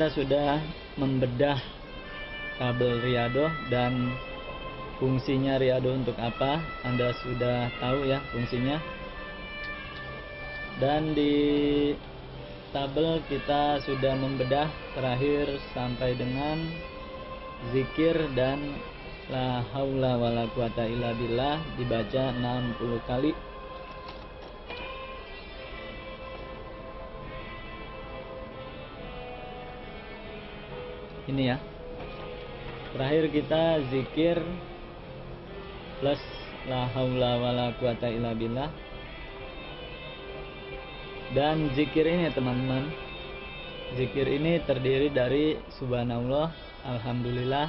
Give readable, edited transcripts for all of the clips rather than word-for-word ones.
kita sudah membedah tabel Riyadhah dan fungsinya Riyadhah untuk apa. Anda sudah tahu ya fungsinya. Dan di tabel kita sudah membedah terakhir sampai dengan zikir dan la haula wala quwata illa billah dibaca 60 kali. Ini ya. Terakhir kita zikir plus la haula wala quwata illa billah. Dan zikir ini teman-teman, zikir ini terdiri dari subhanallah, alhamdulillah,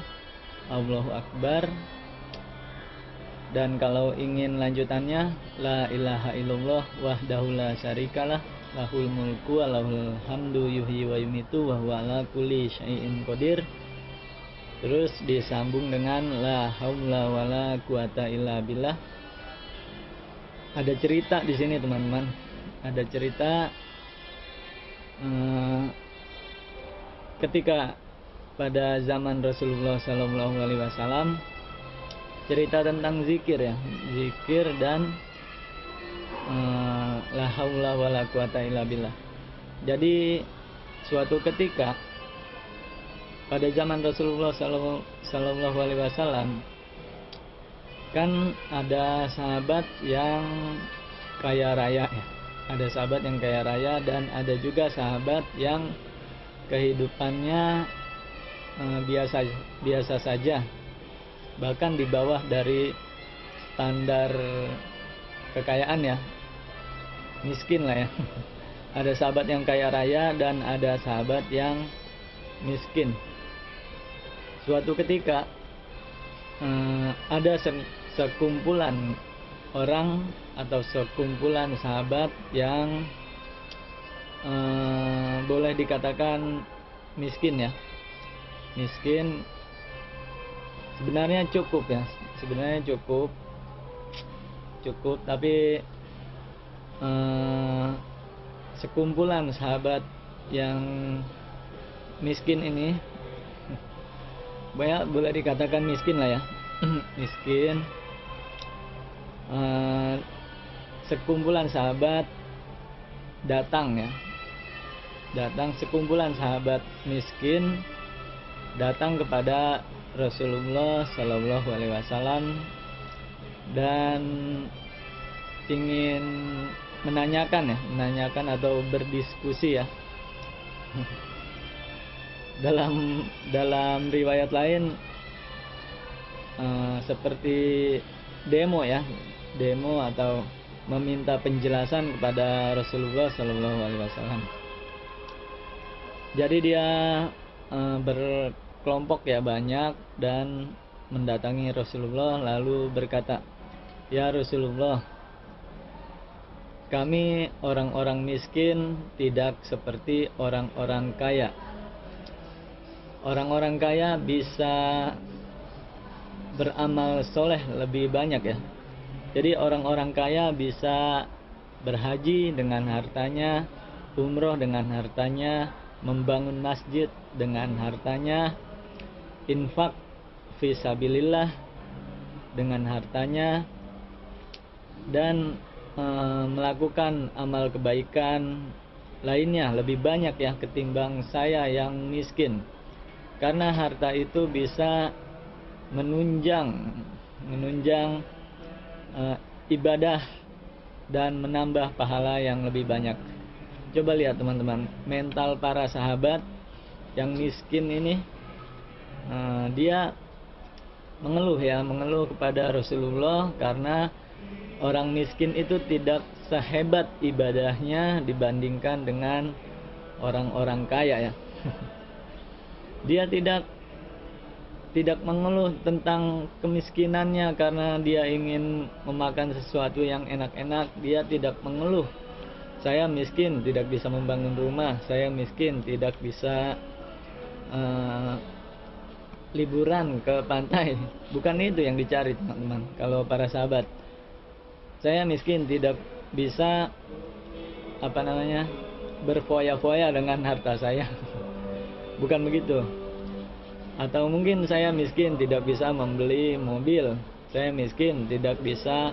Allahu akbar. Dan kalau ingin lanjutannya, la ilaha illallah wahdahu la syarikalah, lahul mulku wa lahul hamdu yuhyi wa yumitu wa huwa ala kulli syai'in qadir. Terus disambung dengan la haula wala quwata illa billah. Ada cerita di sini teman-teman. Ada cerita ketika pada zaman Rasulullah SAW, cerita tentang zikir ya, zikir dan la haula wala quwata illa billah. Jadi suatu ketika pada zaman Rasulullah SAW kan ada sahabat yang kaya raya ya. Ada sahabat yang kaya raya dan ada juga sahabat yang kehidupannya biasa saja, bahkan di bawah dari standar kekayaan ya, miskin lah ya. Ada sahabat yang kaya raya dan ada sahabat yang miskin. Suatu ketika ada sekumpulan orang atau sekumpulan sahabat yang boleh dikatakan miskin ya. Miskin sebenarnya cukup ya, sebenarnya cukup tapi sekumpulan sahabat yang miskin ini boleh dikatakan miskin lah ya. Miskin. Sekumpulan sahabat datang ya, sekumpulan sahabat miskin datang kepada Rasulullah SAW dan ingin menanyakan atau berdiskusi ya. Dalam riwayat lain seperti demo atau meminta penjelasan kepada Rasulullah SAW. Jadi dia berkelompok ya, banyak, dan mendatangi Rasulullah lalu berkata, "Ya Rasulullah, kami orang-orang miskin tidak seperti orang-orang kaya. Orang-orang kaya bisa beramal soleh lebih banyak ya. Jadi orang-orang kaya bisa berhaji dengan hartanya, umroh dengan hartanya, membangun masjid dengan hartanya, infak fisabilillah dengan hartanya, dan melakukan amal kebaikan lainnya lebih banyak ya ketimbang saya yang miskin. Karena harta itu bisa menunjang ibadah dan menambah pahala yang lebih banyak." Coba lihat teman-teman, mental para sahabat yang miskin ini, dia mengeluh kepada Rasulullah karena orang miskin itu tidak sehebat ibadahnya dibandingkan dengan orang-orang kaya ya. Dia tidak mengeluh tentang kemiskinannya karena dia ingin memakan sesuatu yang enak-enak. Dia tidak mengeluh, "Saya miskin tidak bisa membangun rumah, saya miskin tidak bisa liburan ke pantai." Bukan itu yang dicari teman-teman. Kalau para sahabat, "Saya miskin tidak bisa berfoya-foya dengan harta saya." bukan begitu. Atau mungkin saya miskin tidak bisa membeli mobil, saya miskin tidak bisa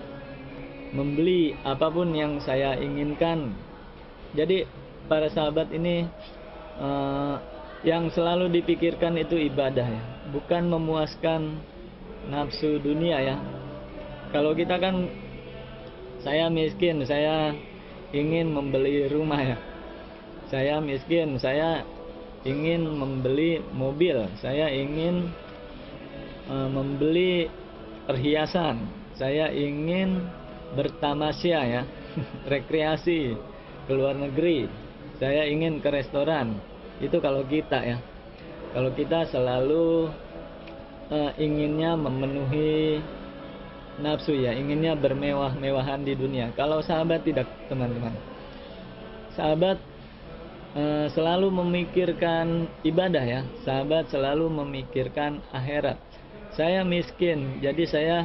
membeli apapun yang saya inginkan. Jadi para sahabat ini yang selalu dipikirkan itu ibadah ya, bukan memuaskan nafsu dunia ya. Kalau kita kan, saya miskin, saya ingin membeli rumah ya, saya miskin, saya ingin membeli mobil, saya ingin membeli perhiasan, saya ingin bertamasya ya, rekreasi ke luar negeri, saya ingin ke restoran. Itu kalau kita ya, kalau kita selalu inginnya memenuhi nafsu ya, inginnya bermewah-mewahan di dunia. Kalau sahabat tidak, teman-teman. Sahabat selalu memikirkan ibadah ya, sahabat selalu memikirkan akhirat. Saya miskin, jadi saya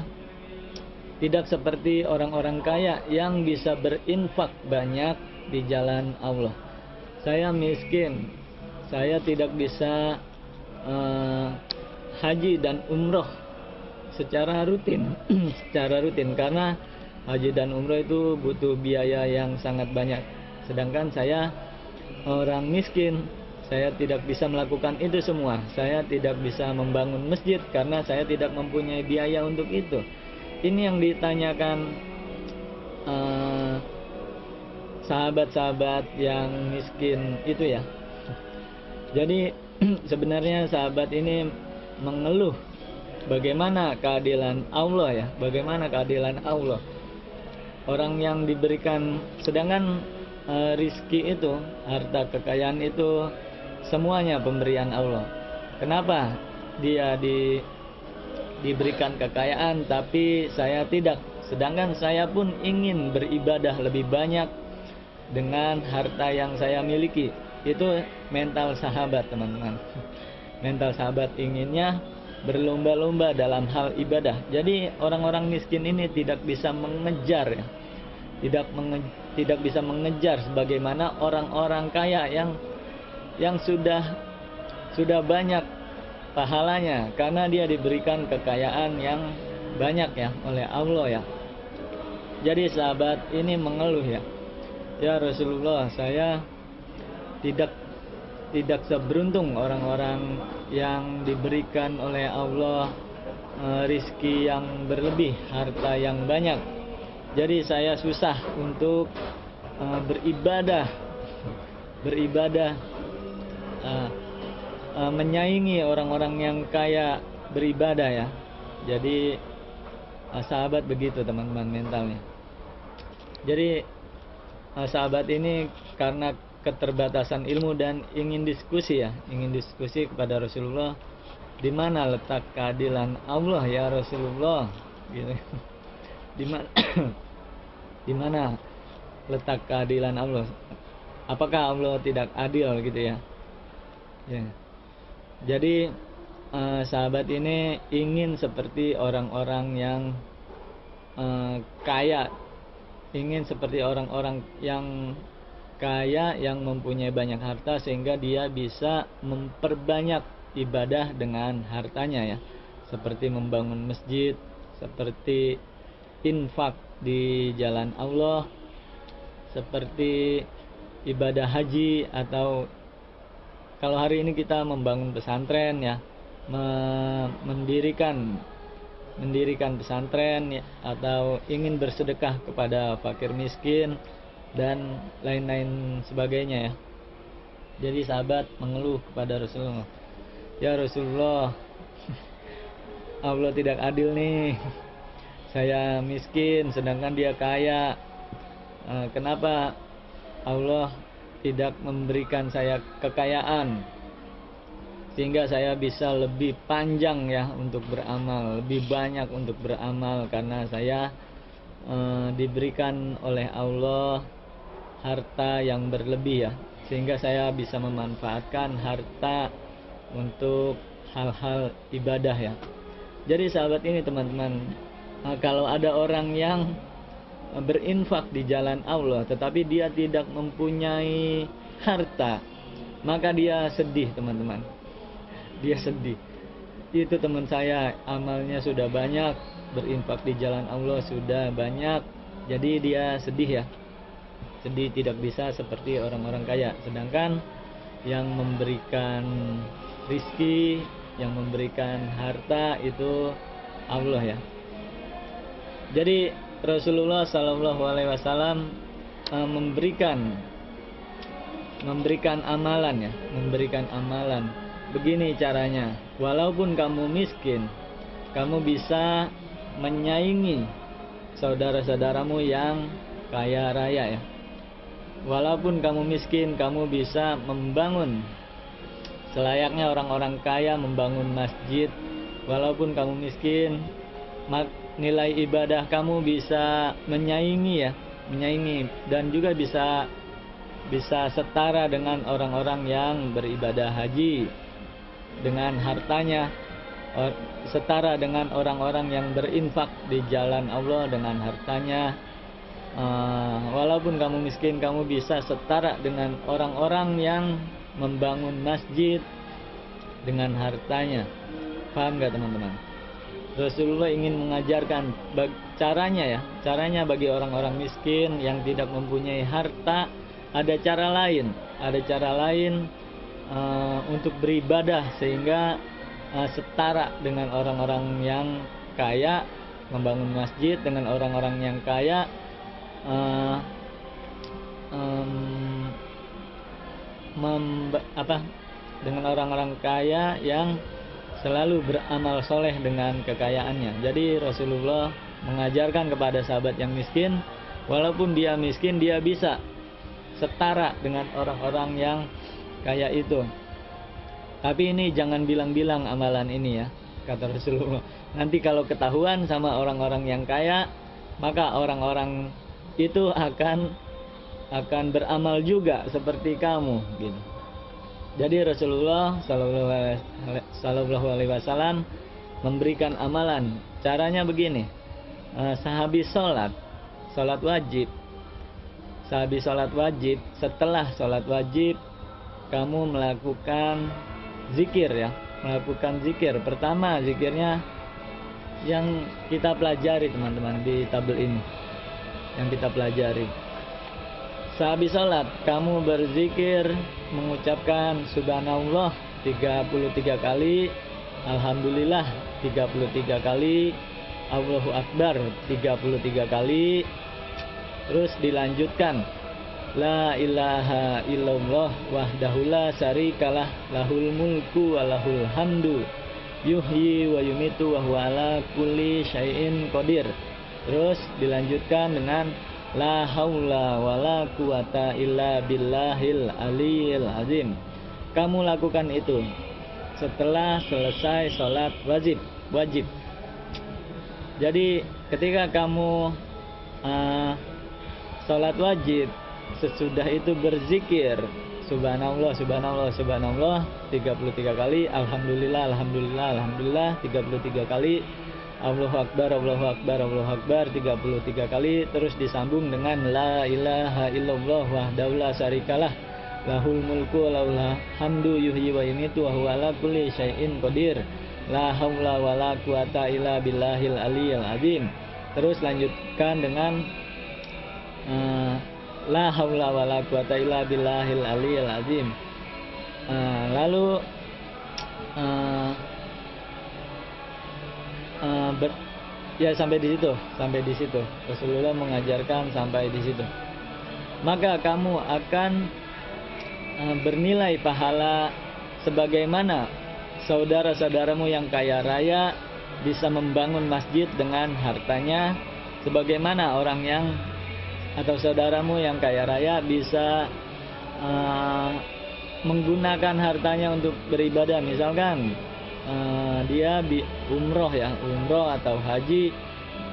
tidak seperti orang-orang kaya yang bisa berinfak banyak di jalan Allah. Saya miskin, saya tidak bisa haji dan umroh secara rutin karena haji dan umroh itu butuh biaya yang sangat banyak. Sedangkan saya orang miskin, saya tidak bisa melakukan itu semua. Saya tidak bisa membangun masjid karena saya tidak mempunyai biaya untuk itu. Ini yang ditanyakan sahabat-sahabat yang miskin itu ya. Jadi sebenarnya sahabat ini mengeluh bagaimana keadilan Allah ya, bagaimana keadilan Allah. Orang yang diberikan, sedangkan rizki itu, harta kekayaan itu semuanya pemberian Allah. Kenapa dia diberikan kekayaan tapi saya tidak? Sedangkan saya pun ingin beribadah lebih banyak dengan harta yang saya miliki. Itu mental sahabat, teman-teman. Mental sahabat inginnya berlomba-lomba dalam hal ibadah. Jadi orang-orang miskin ini tidak bisa mengejar ya, tidak bisa mengejar sebagaimana orang-orang kaya yang sudah banyak pahalanya karena dia diberikan kekayaan yang banyak ya oleh Allah ya. Jadi sahabat ini mengeluh ya Rasulullah, saya tidak seberuntung orang-orang yang diberikan oleh Allah rizki yang berlebih, harta yang banyak. Jadi saya susah untuk beribadah, menyaingi orang-orang yang kaya beribadah ya. Jadi sahabat begitu, teman-teman, mentalnya. Jadi sahabat ini karena keterbatasan ilmu dan ingin diskusi kepada Rasulullah, di mana letak keadilan Allah ya Rasulullah gitu. Di mana letak keadilan Allah? Apakah Allah tidak adil gitu ya? Ya. Jadi sahabat ini ingin seperti orang-orang yang kaya, ingin seperti orang-orang yang kaya yang mempunyai banyak harta sehingga dia bisa memperbanyak ibadah dengan hartanya ya, seperti membangun masjid, seperti infak di jalan Allah, seperti ibadah haji, atau kalau hari ini kita membangun pesantren ya, mendirikan pesantren ya, atau ingin bersedekah kepada fakir miskin dan lain-lain sebagainya ya. Jadi sahabat mengeluh kepada Rasulullah, ya Rasulullah, Allah tidak adil nih, saya miskin sedangkan dia kaya. Kenapa Allah tidak memberikan saya kekayaan sehingga saya bisa lebih panjang ya untuk beramal, lebih banyak untuk beramal, karena saya diberikan oleh Allah harta yang berlebih ya, sehingga saya bisa memanfaatkan harta untuk hal-hal ibadah ya. Jadi sahabat ini, teman-teman, kalau ada orang yang berinfak di jalan Allah tetapi dia tidak mempunyai harta, maka dia sedih teman-teman. Dia sedih. Itu teman saya amalnya sudah banyak, berinfak di jalan Allah sudah banyak, jadi dia sedih ya. Sedih tidak bisa seperti orang-orang kaya. Sedangkan yang memberikan rizki, yang memberikan harta itu Allah ya. Jadi Rasulullah Shallallahu Alaihi Wasallam memberikan amalan ya, memberikan amalan. Begini caranya, walaupun kamu miskin, kamu bisa menyaingi saudara-saudaramu yang kaya raya ya. Walaupun kamu miskin, kamu bisa membangun selayaknya orang-orang kaya membangun masjid. Walaupun kamu miskin, nilai ibadah kamu bisa menyaingi ya, menyaingi, dan juga bisa setara dengan orang-orang yang beribadah haji dengan hartanya, setara dengan orang-orang yang berinfak di jalan Allah dengan hartanya. Walaupun kamu miskin, kamu bisa setara dengan orang-orang yang membangun masjid dengan hartanya. Paham gak teman-teman? Rasulullah ingin mengajarkan caranya bagi orang-orang miskin yang tidak mempunyai harta. Ada cara lain untuk beribadah sehingga setara dengan orang-orang yang kaya, membangun masjid dengan orang-orang yang kaya, dengan orang-orang kaya yang selalu beramal soleh dengan kekayaannya. Jadi Rasulullah mengajarkan kepada sahabat yang miskin, walaupun dia miskin, dia bisa setara dengan orang-orang yang kaya itu. Tapi ini jangan bilang-bilang amalan ini ya, kata Rasulullah. Nanti kalau ketahuan sama orang-orang yang kaya, maka orang-orang itu akan beramal juga seperti kamu gitu. Jadi Rasulullah Sallallahu Alaihi Wasallam memberikan amalan. Caranya begini, sehabis sholat wajib, setelah sholat wajib kamu melakukan zikir ya, melakukan zikir. Pertama zikirnya yang kita pelajari teman-teman di tabel ini, yang kita pelajari. Sehabis sholat kamu berzikir mengucapkan subhanallah 33 kali, alhamdulillah 33 kali, Allahu Akbar 33 kali. Terus dilanjutkan la ilaha illallah wahdahu la syarikalah lahul mulku wa lahul hamdu yuhyi wa yumitu wa huwa ala kulli syai'in qadir. Terus dilanjutkan dengan la haula wala quwata illa billahil aliyil azim. Kamu lakukan itu setelah selesai sholat wajib. Jadi ketika kamu sholat wajib, sesudah itu berzikir subhanallah 33 kali, alhamdulillah 33 kali, Allahu Akbar 33 kali. Terus disambung dengan la ilaha illallah wahdahu la syarikalah lahul mulku wa lahul hamdu yuhyi wa yumitu wa huwa ala kulli syai'in qadir la haula wala quwata illa billahil aliyil azim. Terus lanjutkan dengan la haula wala quwata illa billahil aliyil azim. Lalu ya sampai di situ Rasulullah mengajarkan sampai di situ. Maka kamu akan bernilai pahala sebagaimana saudara-saudaramu yang kaya raya bisa membangun masjid dengan hartanya, sebagaimana orang yang atau saudaramu yang kaya raya bisa menggunakan hartanya untuk beribadah. Misalkan dia umroh atau haji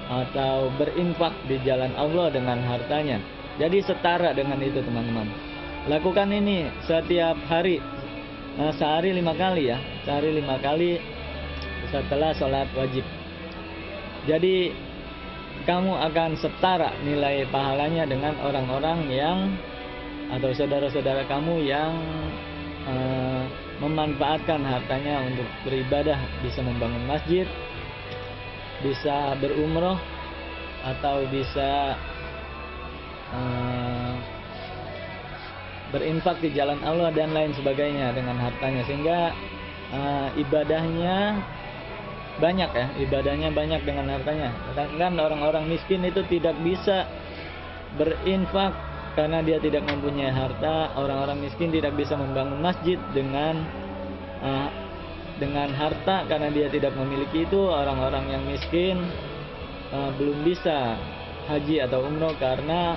atau berinfak di jalan Allah dengan hartanya. Jadi setara dengan itu teman-teman. Lakukan ini setiap hari, sehari 5 kali ya, sehari 5 kali setelah sholat wajib. Jadi kamu akan setara nilai pahalanya dengan orang-orang yang atau saudara-saudara kamu yang memanfaatkan hartanya untuk beribadah, bisa membangun masjid, bisa berumroh, atau bisa berinfak di jalan Allah dan lain sebagainya dengan hartanya, sehingga ibadahnya banyak ya, ibadahnya banyak dengan hartanya. Sedangkan orang-orang miskin itu tidak bisa berinfak karena dia tidak mempunyai harta. Orang-orang miskin tidak bisa membangun masjid dengan harta karena dia tidak memiliki itu. Orang-orang yang miskin belum bisa haji atau umroh karena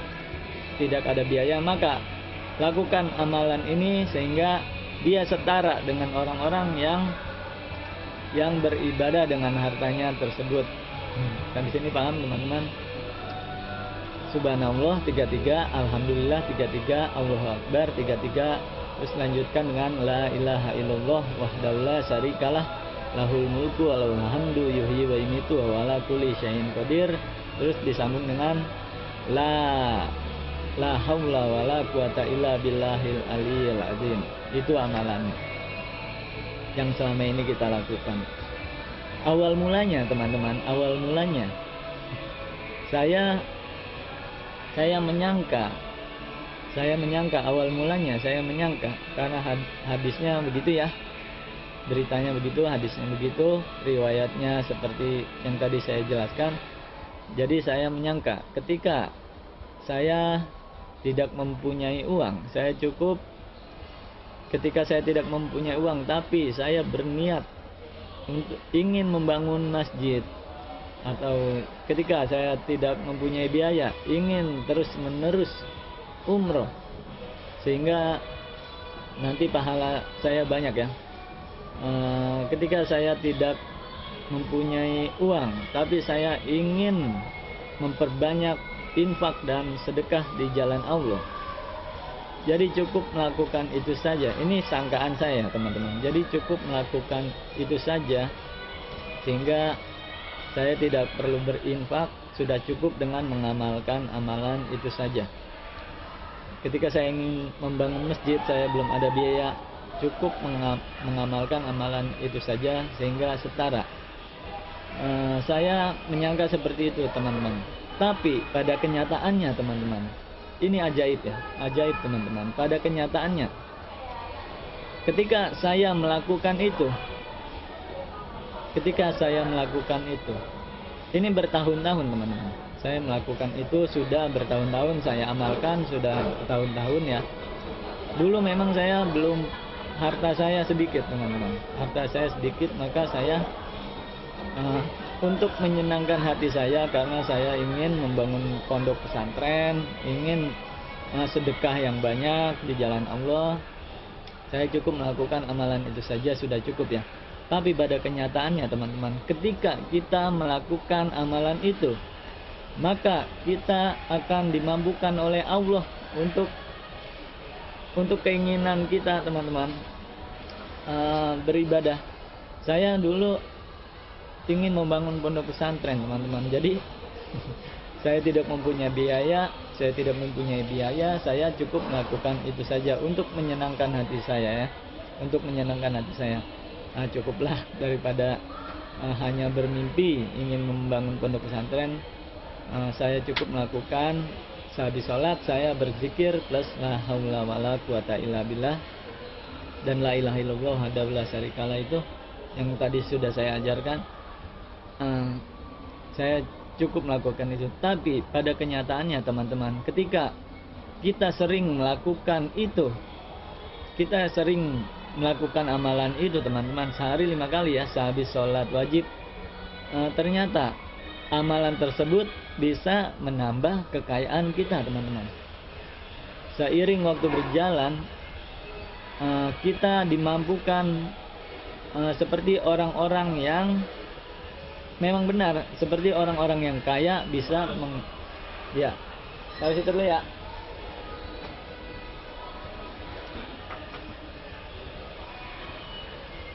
tidak ada biaya. Maka lakukan amalan ini sehingga dia setara dengan orang-orang yang beribadah dengan hartanya tersebut. Kan di sini paham teman-teman? Subhanallah 33, alhamdulillah 33, Allahu Akbar 33. Terus lanjutkan dengan la ilaha illallah wahdahu la syarikalah lahul mulku wa lahul hamdu yuhyi wa yumiitu wa ala kulli syai'in qadir. Terus disambung dengan la haula wala quwata illa billahil aliyil azim. Itu amalannya yang selama ini kita lakukan. Awal mulanya teman-teman, awal mulanya saya menyangka karena hadisnya begitu ya, beritanya begitu, hadisnya begitu, riwayatnya seperti yang tadi saya jelaskan. Jadi saya menyangka ketika saya tidak mempunyai uang, ketika saya tidak mempunyai uang tapi saya berniat untuk ingin membangun masjid, atau ketika saya tidak mempunyai biaya ingin terus-menerus umroh sehingga nanti pahala saya banyak ya. Ketika saya tidak mempunyai uang tapi saya ingin memperbanyak infak dan sedekah di jalan Allah, jadi cukup melakukan itu saja. Ini sangkaan saya teman-teman. Jadi cukup melakukan itu saja sehingga saya tidak perlu berinfak, sudah cukup dengan mengamalkan amalan itu saja. Ketika saya ingin membangun masjid, saya belum ada biaya, cukup mengamalkan amalan itu saja sehingga setara. Saya menyangka seperti itu teman-teman. Tapi pada kenyataannya teman-teman, ini ajaib ya, ajaib teman-teman. Pada kenyataannya, ketika saya melakukan itu, ini bertahun-tahun teman-teman. Saya melakukan itu sudah bertahun-tahun, saya amalkan sudah bertahun-tahun ya. Dulu memang saya belum, harta saya sedikit teman-teman, harta saya sedikit, maka saya untuk menyenangkan hati saya karena saya ingin membangun pondok pesantren, ingin sedekah yang banyak di jalan Allah, saya cukup melakukan amalan itu saja sudah cukup ya. Tapi pada kenyataannya teman-teman, ketika kita melakukan amalan itu, maka kita akan dimampukan oleh Allah untuk keinginan kita teman-teman, beribadah. Saya dulu ingin membangun pondok pesantren teman-teman. Jadi saya tidak mempunyai biaya, saya cukup melakukan itu saja untuk menyenangkan hati saya ya, untuk menyenangkan hati saya. Cukuplah daripada hanya bermimpi ingin membangun pondok pesantren. Saya cukup melakukan sehabis sholat saya berzikir plus la haula wala quwata illa billah dan la ilaha illallah wahdahu la syarikalah, itu yang tadi sudah saya ajarkan. Saya cukup melakukan itu. Tapi pada kenyataannya teman-teman, ketika kita sering melakukan itu, kita sering melakukan amalan itu teman-teman, sehari 5 kali ya, sehabis sholat wajib, ternyata amalan tersebut bisa menambah kekayaan kita teman-teman. Seiring waktu berjalan, kita dimampukan seperti orang-orang yang memang benar, seperti orang-orang yang kaya bisa ya, taruh situ dulu ya.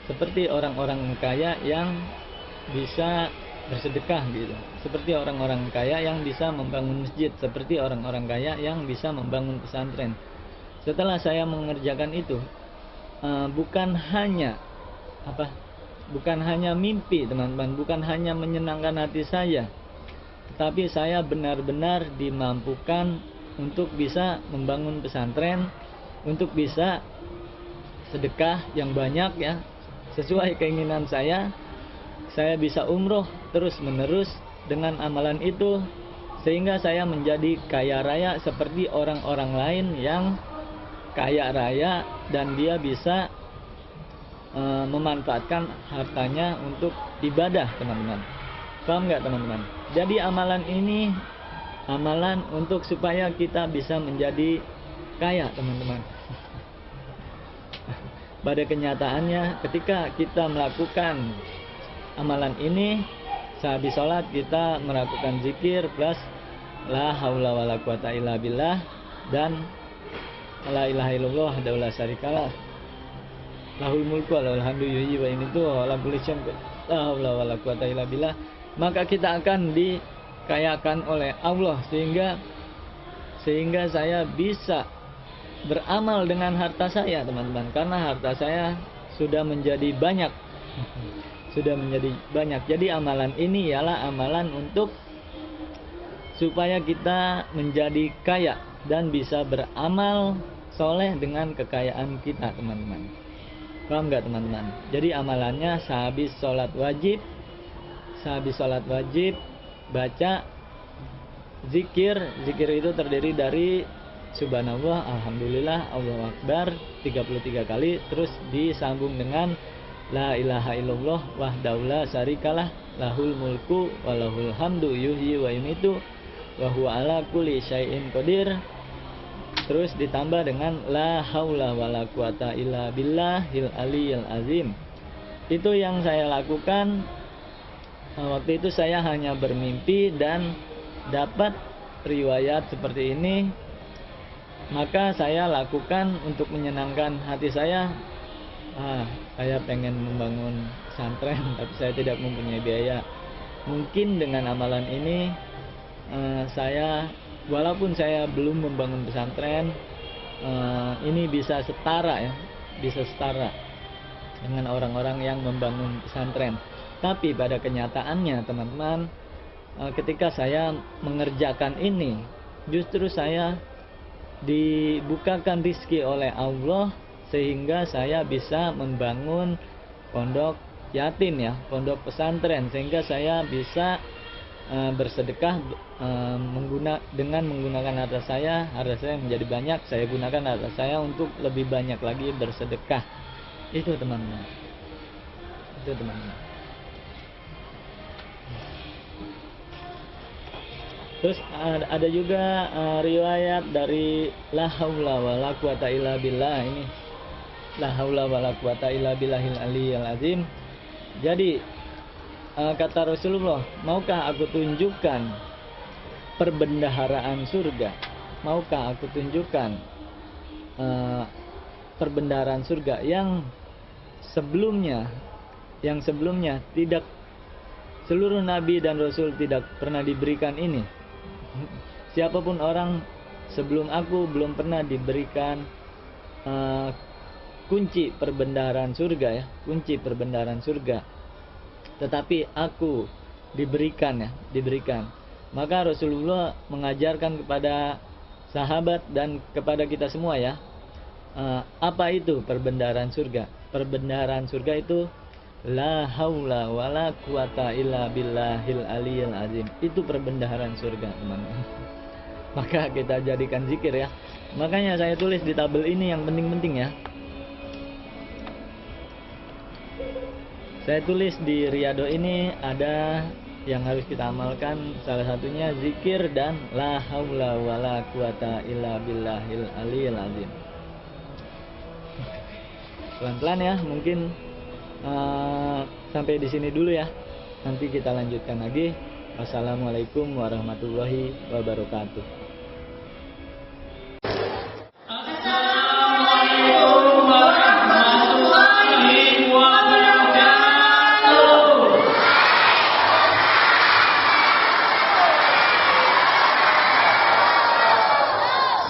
Seperti orang-orang kaya yang bisa bersedekah gitu, seperti orang-orang kaya yang bisa membangun masjid, seperti orang-orang kaya yang bisa membangun pesantren. Setelah saya mengerjakan itu, bukan hanya bukan hanya mimpi teman-teman, bukan hanya menyenangkan hati saya, tetapi saya benar-benar dimampukan untuk bisa membangun pesantren, untuk bisa sedekah yang banyak ya, sesuai keinginan saya bisa umroh terus menerus dengan amalan itu, sehingga saya menjadi kaya raya seperti orang-orang lain yang kaya raya dan dia bisa memanfaatkan hartanya untuk ibadah teman-teman. Paham nggak teman-teman? Jadi amalan ini amalan untuk supaya kita bisa menjadi kaya teman-teman. Pada kenyataannya ketika kita melakukan amalan ini, sehabis sholat kita melakukan zikir plus la haula wala quwata illa billah dan la ilaha illallah wahdahu la syarikalah lahul mulku wa lahul hamdu yuhyi wa yumiitu wa ala kulli syai'in qadir la haula wala quwata illa billah, maka kita akan dikayakan oleh Allah sehingga saya bisa beramal dengan harta saya teman-teman, karena harta saya sudah menjadi banyak. Jadi amalan ini ialah amalan untuk supaya kita menjadi kaya dan bisa beramal soleh dengan kekayaan kita teman-teman. Paham nggak teman-teman? Jadi amalannya sehabis sholat wajib baca zikir itu terdiri dari subhanallah, alhamdulillah, Allahu akbar 33 kali, terus disambung dengan la ilaha illallah wahdahu la syarikalah lahul mulku wa lahul hamdu yuhyi wa yumiitu wa huwa ala kulli syai'in qadir, terus ditambah dengan la haula wala quwata illa billahil aliyil azim. Itu yang saya lakukan. Waktu itu saya hanya bermimpi dan dapat riwayat seperti ini, maka saya lakukan untuk menyenangkan hati saya. Saya pengen membangun pesantren tapi saya tidak mempunyai biaya. Mungkin dengan amalan ini saya, walaupun saya belum membangun pesantren, ini bisa setara dengan orang-orang yang membangun pesantren. Tapi pada kenyataannya teman-teman, ketika saya mengerjakan ini, justru saya dibukakan rizki oleh Allah sehingga saya bisa membangun pondok yatim ya, pondok pesantren, sehingga saya bisa bersedekah dengan menggunakan harta saya menjadi banyak, saya gunakan harta saya untuk lebih banyak lagi bersedekah. Itu teman-teman. Terus ada juga riwayat dari la haula wala quwata illa billah ini. La haula wala quwata illa billahil aliyil azim. Jadi kata Rasulullah, maukah aku tunjukkan perbendaharaan surga? Maukah aku tunjukkan perbendaharaan surga yang sebelumnya tidak, seluruh nabi dan rasul tidak pernah diberikan ini. Siapapun orang sebelum aku belum pernah diberikan kunci perbendaharaan surga ya, kunci perbendaharaan surga. Tetapi aku diberikan. Maka Rasulullah mengajarkan kepada sahabat dan kepada kita semua ya, apa itu perbendaharaan surga? Perbendaharaan surga itu la haula wala quwata illa billahil aliyil azim. Itu perbendaharaan surga teman-teman. Maka kita jadikan zikir ya. Makanya saya tulis di tabel ini yang penting-penting ya. Saya tulis di Riyadho ini ada yang harus kita amalkan, salah satunya zikir dan la haula wala quwata illa billahil aliyil azim. Pelan-pelan ya, mungkin sampai di sini dulu ya. Nanti kita lanjutkan lagi. Wassalamualaikum warahmatullahi wabarakatuh.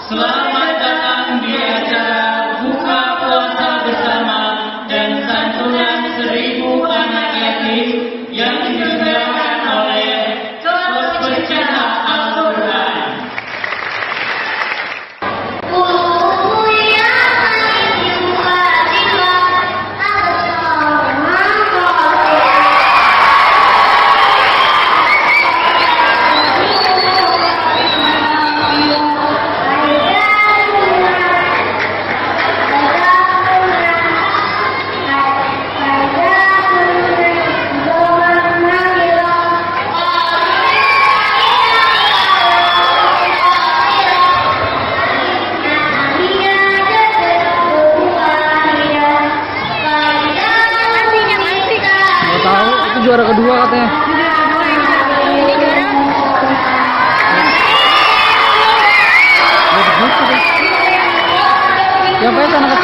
Selamat datang di acara buka puasa bersama yang diselenggarakan oleh kelas pencetak Al-Quran. Juara kedua katanya. Siapa itu anak